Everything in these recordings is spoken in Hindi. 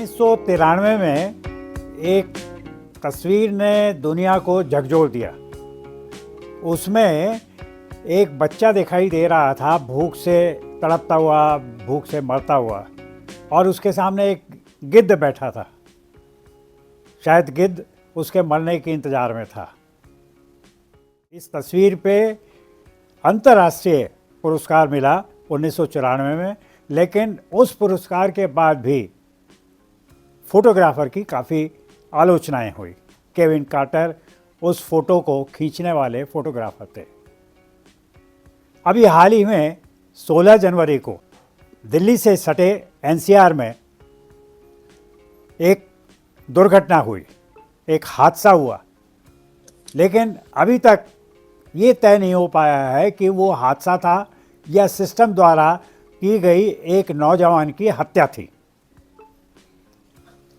1993 में एक तस्वीर ने दुनिया को झकझोर दिया। उसमें एक बच्चा दिखाई दे रहा था भूख से तड़पता हुआ, भूख से मरता हुआ, और उसके सामने एक गिद्ध बैठा था। शायद गिद्ध उसके मरने के इंतज़ार में था। इस तस्वीर पे अंतर्राष्ट्रीय पुरस्कार मिला 1994 में, लेकिन उस पुरस्कार के बाद भी फोटोग्राफर की काफ़ी आलोचनाएं हुई। केविन कार्टर उस फोटो को खींचने वाले फोटोग्राफर थे। अभी हाल ही में 16 जनवरी को दिल्ली से सटे एनसीआर में एक दुर्घटना हुई, एक हादसा हुआ, लेकिन अभी तक ये तय नहीं हो पाया है कि वो हादसा था या सिस्टम द्वारा की गई एक नौजवान की हत्या थी।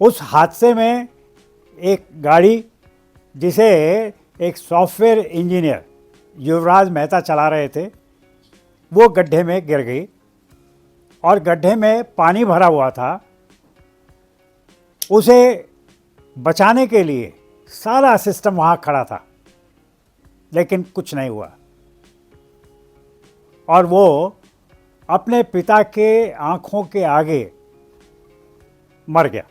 उस हादसे में एक गाड़ी जिसे एक सॉफ्टवेयर इंजीनियर युवराज मेहता चला रहे थे, वो गड्ढे में गिर गई और गड्ढे में पानी भरा हुआ था। उसे बचाने के लिए सारा सिस्टम वहाँ खड़ा था, लेकिन कुछ नहीं हुआ और वो अपने पिता के आंखों के आगे मर गया।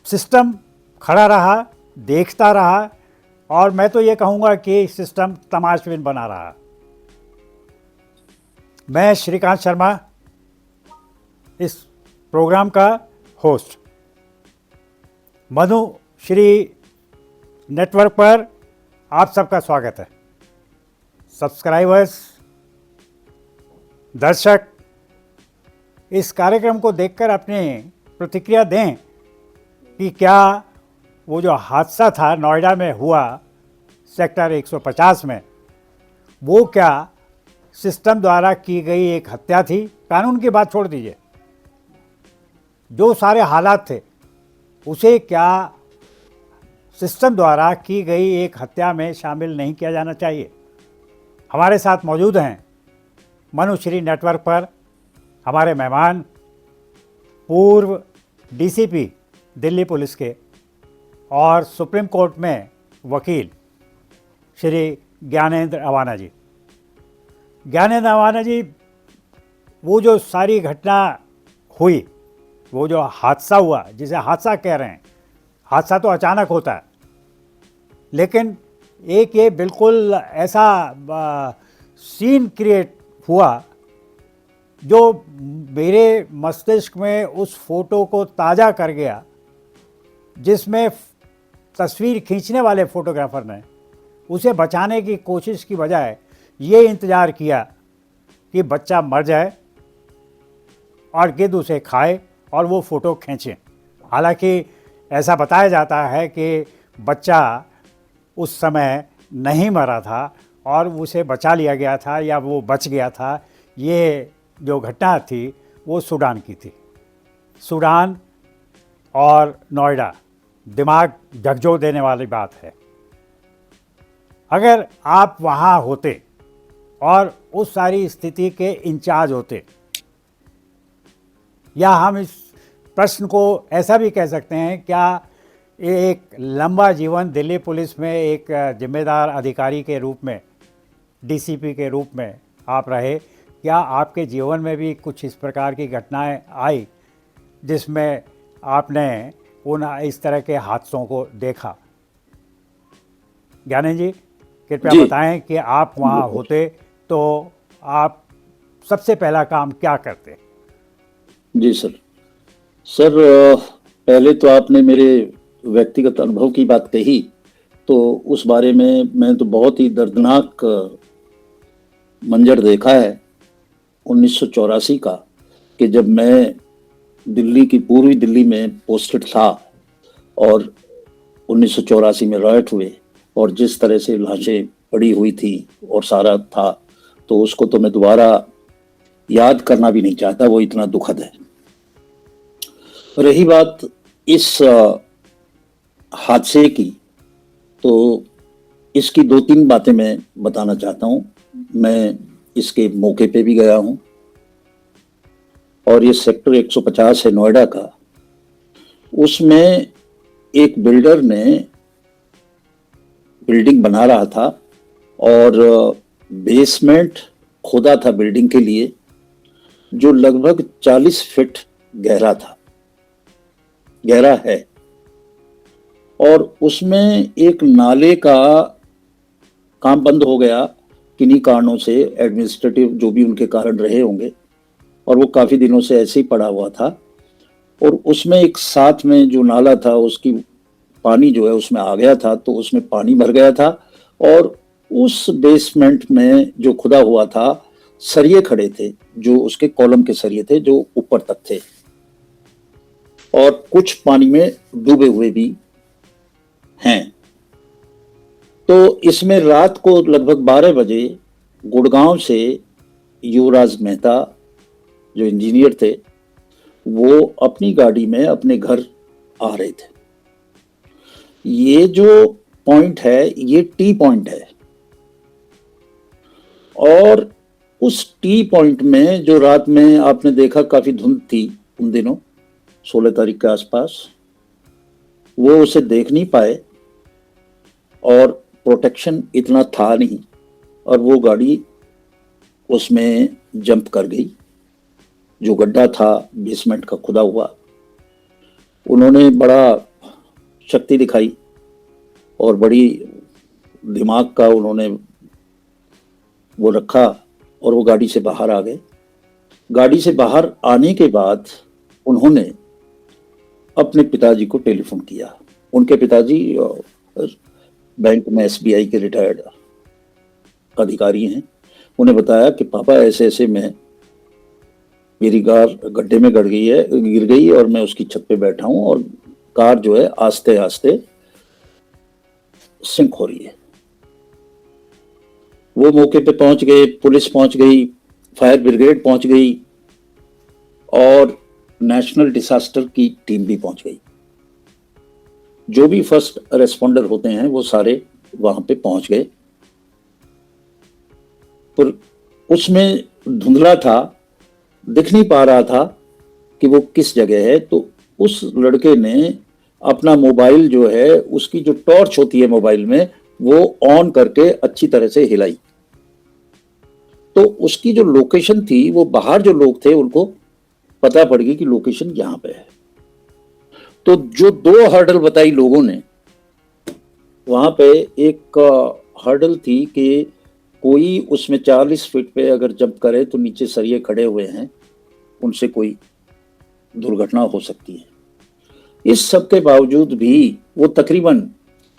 सिस्टम खड़ा रहा, देखता रहा, और मैं तो ये कहूँगा कि सिस्टम तमाशबीन बना रहा। मैं श्रीकांत शर्मा, इस प्रोग्राम का होस्ट। मधुश्री नेटवर्क पर आप सबका स्वागत है। सब्सक्राइबर्स, दर्शक इस कार्यक्रम को देखकर अपनी प्रतिक्रिया दें कि क्या वो जो हादसा था नोएडा में हुआ सेक्टर 150 में, वो क्या सिस्टम द्वारा की गई एक हत्या थी? कानून की बात छोड़ दीजिए, जो सारे हालात थे उसे क्या सिस्टम द्वारा की गई एक हत्या में शामिल नहीं किया जाना चाहिए? हमारे साथ मौजूद हैं मनुश्री नेटवर्क पर हमारे मेहमान, पूर्व डीसीपी दिल्ली पुलिस के और सुप्रीम कोर्ट में वकील श्री ज्ञानेंद्र अवाना जी। ज्ञानेंद्र अवाना जी, वो जो सारी घटना हुई, वो जो हादसा हुआ, जिसे हादसा कह रहे हैं, हादसा तो अचानक होता है, लेकिन एक ये बिल्कुल ऐसा सीन क्रिएट हुआ जो मेरे मस्तिष्क में उस फोटो को ताज़ा कर गया, जिसमें तस्वीर खींचने वाले फोटोग्राफर ने उसे बचाने की कोशिश की बजाय ये इंतज़ार किया कि बच्चा मर जाए और गिद्ध उसे खाए और वो फ़ोटो खींचे। हालांकि ऐसा बताया जाता है कि बच्चा उस समय नहीं मरा था और उसे बचा लिया गया था या वो बच गया था। ये जो घटना थी वो सूडान की थी। सूडान और नोएडा दिमाग झकझोर देने वाली बात है। अगर आप वहाँ होते और उस सारी स्थिति के इंचार्ज होते, या हम इस प्रश्न को ऐसा भी कह सकते हैं, क्या एक लंबा जीवन दिल्ली पुलिस में एक जिम्मेदार अधिकारी के रूप में, डीसीपी के रूप में आप रहे, क्या आपके जीवन में भी कुछ इस प्रकार की घटनाएं आई जिसमें आपने उन इस तरह के हादसों को देखा? ज्ञानेंद्र जी, कृपया बताएं कि आप वहाँ होते तो आप सबसे पहला काम क्या करते? जी सर। पहले तो आपने मेरे व्यक्तिगत अनुभव की बात कही, तो उस बारे में मैं तो बहुत ही दर्दनाक मंजर देखा है 1984 का, कि जब मैं दिल्ली की पूर्वी दिल्ली में पोस्टेड था और 1984 में रायट हुए और जिस तरह से लाशें पड़ी हुई थी और सारा था, तो उसको तो मैं दोबारा याद करना भी नहीं चाहता, वो इतना दुखद है। रही बात इस हादसे की, तो इसकी 2-3 बातें मैं बताना चाहता हूँ। मैं इसके मौके पे भी गया हूँ, और ये सेक्टर 150 है नोएडा का, उसमें एक बिल्डर ने बिल्डिंग बना रहा था और बेसमेंट खोदा था बिल्डिंग के लिए, जो लगभग 40 फीट गहरा था, गहरा है। और उसमें एक नाले का काम बंद हो गया किन्हीं कारणों से, एडमिनिस्ट्रेटिव जो भी उनके कारण रहे होंगे, और वो काफी दिनों से ऐसे ही पड़ा हुआ था। और उसमें एक साथ में जो नाला था उसकी पानी जो है उसमें आ गया था, तो उसमें पानी भर गया था और उस बेसमेंट में जो खुदा हुआ था सरिये खड़े थे, जो उसके कॉलम के सरिये थे जो ऊपर तक थे, और कुछ पानी में डूबे हुए भी हैं। तो इसमें रात को लगभग 12 बजे गुड़गांव से युवराज मेहता जो इंजीनियर थे, वो अपनी गाड़ी में अपने घर आ रहे थे। ये जो पॉइंट है ये टी पॉइंट है, और उस टी पॉइंट में जो रात में आपने देखा काफी धुंध थी उन दिनों, 16 तारीख के आसपास, वो उसे देख नहीं पाए और प्रोटेक्शन इतना था नहीं, और वो गाड़ी उसमें जंप कर गई। जो गड्ढा था बेसमेंट का खुदा हुआ, उन्होंने बड़ा शक्ति दिखाई और बड़ी दिमाग का उन्होंने वो रखा, और वो गाड़ी से बाहर आ गए। गाड़ी से बाहर आने के बाद उन्होंने अपने पिताजी को टेलीफोन किया। उनके पिताजी बैंक में SBI के रिटायर्ड अधिकारी हैं। उन्हें बताया कि पापा ऐसे ऐसे मेरी कार गड्ढे में गिर गई और मैं उसकी छत पे बैठा हूं और कार जो है आस्ते आस्ते सिंक हो रही है। वो मौके पे पहुंच गए, पुलिस पहुंच गई, फायर ब्रिगेड पहुंच गई और नेशनल डिजास्टर की टीम भी पहुंच गई। जो भी फर्स्ट रेस्पॉन्डर होते हैं वो सारे वहां पे पहुंच गए। पर उसमें धुंधला था, दिख नहीं पा रहा था कि वो किस जगह है। तो उस लड़के ने अपना मोबाइल जो है, उसकी जो टॉर्च होती है मोबाइल में, वो ऑन करके अच्छी तरह से हिलाई। तो उसकी जो लोकेशन थी, वो बाहर जो लोग थे उनको पता पड़ गई कि लोकेशन यहां पे है। तो जो 2 हर्डल बताई लोगों ने, वहां पे एक हर्डल थी कि कोई उसमें 40 फीट पे अगर जंप करे तो नीचे सरिये खड़े हुए हैं, उनसे कोई दुर्घटना हो सकती है। इस सब के बावजूद भी वो तकरीबन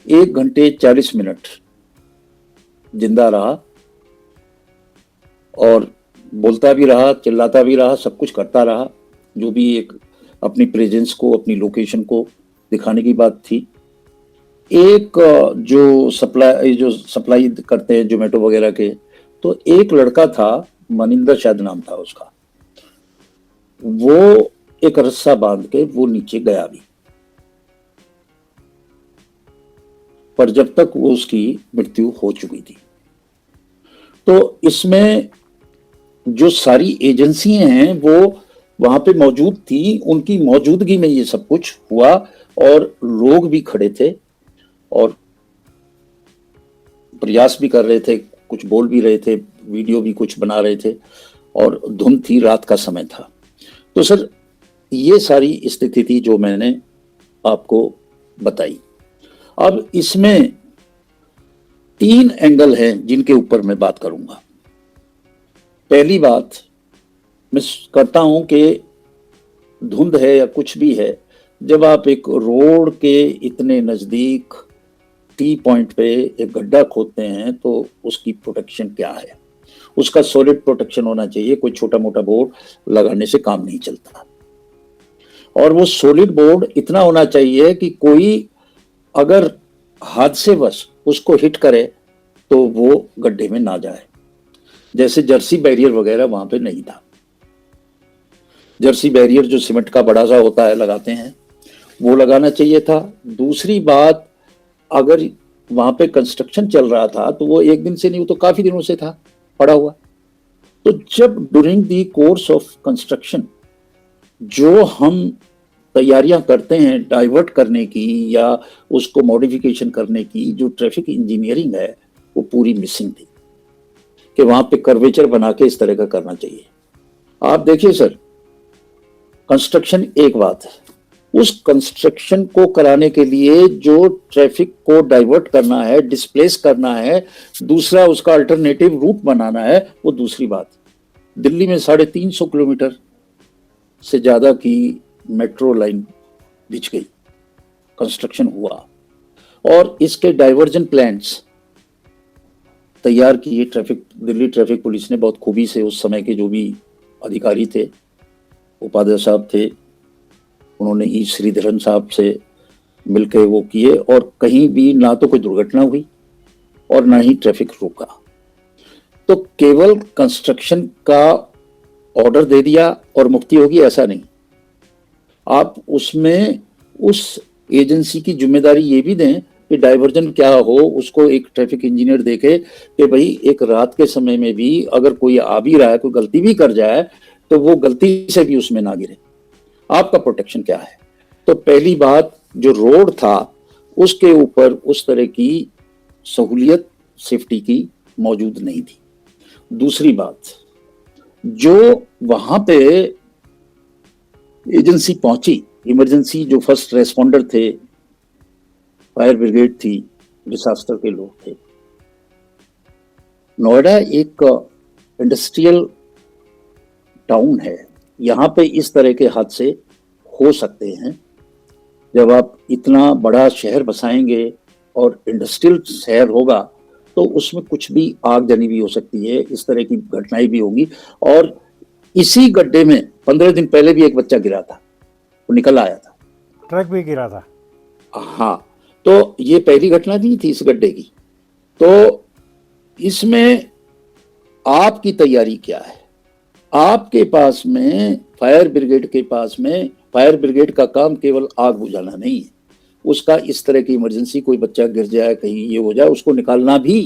1 घंटे 40 मिनट जिंदा रहा और बोलता भी रहा, चिल्लाता भी रहा, सब कुछ करता रहा, जो भी एक अपनी प्रेजेंस को, अपनी लोकेशन को दिखाने की बात थी। एक जो सप्लाई करते हैं जोमेटो वगैरह के, तो एक लड़का था, मनिंदर शायद नाम था उसका, वो एक रस्सा बांध के वो नीचे गया भी, पर जब तक वो उसकी मृत्यु हो चुकी थी। तो इसमें जो सारी एजेंसियां हैं वो वहां पे मौजूद थी, उनकी मौजूदगी में ये सब कुछ हुआ, और लोग भी खड़े थे और प्रयास भी कर रहे थे, कुछ बोल भी रहे थे, वीडियो भी कुछ बना रहे थे, और धुंध थी, रात का समय था। तो सर, ये सारी स्थिति थी जो मैंने आपको बताई। अब इसमें 3 एंगल हैं जिनके ऊपर मैं बात करूंगा। पहली बात मैं करता हूं कि धुंध है या कुछ भी है, जब आप एक रोड के इतने नजदीक टी पॉइंट पे एक गड्ढा खोदते हैं तो उसकी प्रोटेक्शन क्या है। उसका सॉलिड प्रोटेक्शन होना चाहिए, कोई छोटा मोटा बोर्ड लगाने से काम नहीं चलता। और वो सॉलिड बोर्ड इतना होना चाहिए कि कोई अगर हादसेवश उसको हिट करे तो वो गड्ढे में ना जाए। जैसे जर्सी बैरियर वगैरह वहां पे नहीं था। जर्सी बैरियर जो सीमेंट का बड़ा सा होता है, लगाते हैं, वो लगाना चाहिए था। दूसरी बात, अगर वहां पे कंस्ट्रक्शन चल रहा था तो वो एक दिन से नहीं, वो तो काफी दिनों से था पड़ा हुआ। तो जब during the course of construction जो हम तैयारियां करते हैं डाइवर्ट करने की या उसको मॉडिफिकेशन करने की, जो ट्रैफिक इंजीनियरिंग है वो पूरी मिसिंग थी कि वहां पे कर्वेचर बना के इस तरह का करना चाहिए। आप देखिए सर, कंस्ट्रक्शन एक बात है, उस कंस्ट्रक्शन को कराने के लिए जो ट्रैफिक को डाइवर्ट करना है, डिस्प्लेस करना है, दूसरा उसका अल्टरनेटिव रूट बनाना है, वो दूसरी बात। दिल्ली में 350 किलोमीटर से ज्यादा की मेट्रो लाइन बिछ गई, कंस्ट्रक्शन हुआ, और इसके डाइवर्जन प्लान्स तैयार किए दिल्ली ट्रैफिक पुलिस ने बहुत खूबी से। उस समय के जो भी अधिकारी थे, उपाध्याय साहब थे, उन्होंने ई श्रीधरन साहब से मिलकर वो किए, और कहीं भी ना तो कोई दुर्घटना हुई और ना ही ट्रैफिक रुका। तो केवल कंस्ट्रक्शन का ऑर्डर दे दिया और मुक्ति होगी, ऐसा नहीं। आप उसमें उस एजेंसी की जिम्मेदारी ये भी दें कि डाइवर्जन क्या हो, उसको एक ट्रैफिक इंजीनियर देखे कि भाई एक रात के समय में भी अगर कोई आ भी रहा है, कोई गलती भी कर जाए, तो वो गलती से भी उसमें ना गिरे। आपका प्रोटेक्शन क्या है? तो पहली बात, जो रोड था उसके ऊपर उस तरह की सहूलियत सेफ्टी की मौजूद नहीं थी। दूसरी बात, जो वहां पे एजेंसी पहुंची, इमरजेंसी जो फर्स्ट रेस्पॉन्डर थे, फायर ब्रिगेड थी, डिसास्टर के लोग थे। नोएडा एक इंडस्ट्रियल टाउन है, यहाँ पे इस तरह के हादसे हो सकते हैं। जब आप इतना बड़ा शहर बसाएंगे और इंडस्ट्रियल शहर होगा तो उसमें कुछ भी आगजनी भी हो सकती है, इस तरह की घटनाएं भी होंगी। और इसी गड्ढे में 15 दिन पहले भी एक बच्चा गिरा था, वो निकल आया था, ट्रक भी गिरा था। हाँ। तो ये पहली घटना नहीं थी इस गड्ढे की। तो इसमें आपकी तैयारी क्या है? आपके पास में फायर ब्रिगेड का काम केवल आग बुझाना नहीं है, उसका इस तरह की इमरजेंसी, कोई बच्चा गिर जाए, कहीं ये हो जाए, उसको निकालना भी